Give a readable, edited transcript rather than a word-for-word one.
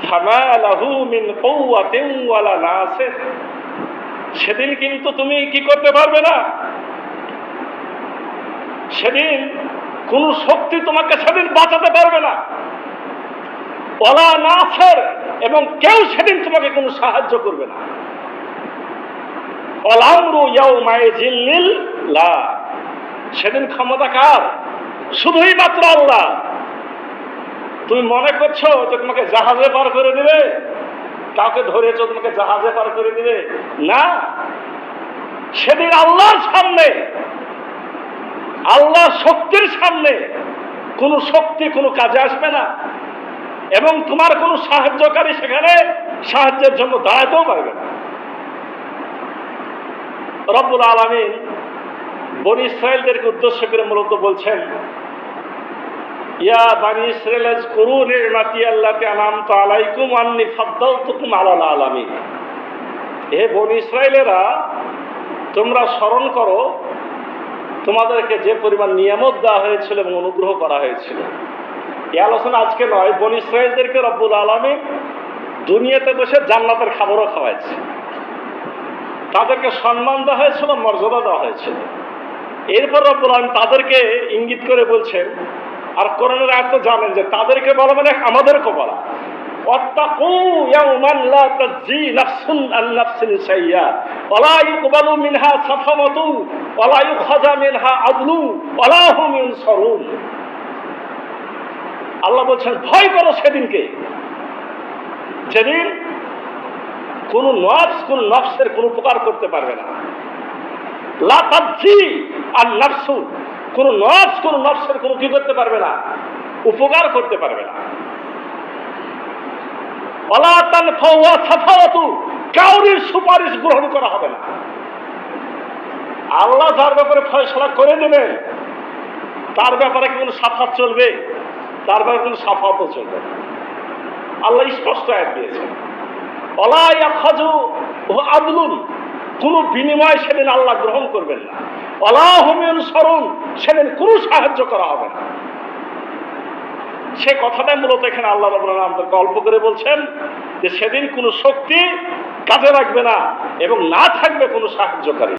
ফামা লাহু মিন কুওয়াতিন ওয়ালা নাসির, সেদিন কিন্তু তুমি কি করতে পারবে না, সেদিন কোন শক্তি তোমাকে সেদিন বাঁচাতে পারবে না, ওয়ালা নাসির, এবং কেউ সেদিন তোমাকে কোনো সাহায্য করবে না। ওয়াল আমরু ইয়াউমাইযিন লিল্লাহ, সেদিন ক্ষমতা কার? শুধুই মাত্র আল্লাহ। তুমি মনে করছো যে তোমাকে জাহাজে পার করে দিবে, কাউকে ধরেছো তোমাকে জাহাজে পার করে দিবে না। সেদিন আল্লাহর সামনে, আল্লাহর শক্তির সামনে কোন শক্তি কোনো কাজে আসবে না, এবং তোমার কোনো সাহায্যকারী সেখানে সাহায্যের জন্য দাঁড়াতেও পারবে না। রব্বুল আলামিন বনী ইসরাইলদেরকে উদ্দেশ্য করে মূলত বলছেন, ইয়া বানি ইসরাইল আযকুরু নি'মাতি আল্লাতী আন'আমতু আলাইকুম ওয়া আন্নী ফাদ্দালতুকুম আলাল আলামিন। হে বনী ইসরাইলেরা, তোমরা স্মরণ করো তোমাদেরকে যে পরিমাণ নিয়ামত দেওয়া হয়েছিল এবং অনুগ্রহ করা হয়েছিল। এই আলোচনা আজকে নয়, বনী ইসরাইলদেরকে রব্বুল আলামিন দুনিয়াতে বসে জান্নাতের খাবারও খাওয়াইছে, তাদেরকে সম্মান দেওয়া হয়েছিল, মর্যাদা দেওয়া হয়েছিল। এরপর রব্বুল আলামিন তাদেরকে ইঙ্গিত করে বলছেন, আর কোরআনের আয়াত জানেন যে তাদেরকে বলা মানে আমাদেরকে বলা, ওয়াত্তাকু ইয়াওমান লা তাজজি নাফসুন আন নাফসিন শাইয়্যা ওয়া লা ইউকবালু মিনহা সাফাওয়াতু ওয়া লা ইউখাযা মিনহা আদলু ওয়া লা হুম ইউনসারুন। আল্লাহ বলছেন, ভয় করো সেদিনকে, যেদিন কোন নফস কোন নফসের কোন উপকার করতে পারবে না। লা তাজজি আন নাফসু, কোন নফস কোন নফসের কোন কি করতে পারবে না, উপকার করতে পারবে না। ওয়ালা তানফাউ সাফাওয়াতু, কাউরির সুপারিশ গ্রহণ করা হবে না। আল্লাহ যার ব্যাপারে ফয়সালা করে দেবেন তার ব্যাপারে কি কোনো সাফাত চলবে? তার ব্যাপারে কোনো সাফাতও চলবে না। আল্লাহ স্পষ্ট আয়াত দিয়েছেন, ওয়ালা ইয়াখাযু আদলুন, কোন বিনিময় সেদিন আল্লাহ গ্রহণ করবেন না। ওয়ালা হুম ইউনসারুন, সেদিন কোনো সাহায্য করা হবে না। সে কথাটাই মূলত এখানে আল্লাহ রাব্বুল আলামিন আমাদেরকে অল্প করে বলছেন যে সেদিন কোনো শক্তি কাজে লাগবে না এবং না থাকবে কোনো সাহায্যকারী।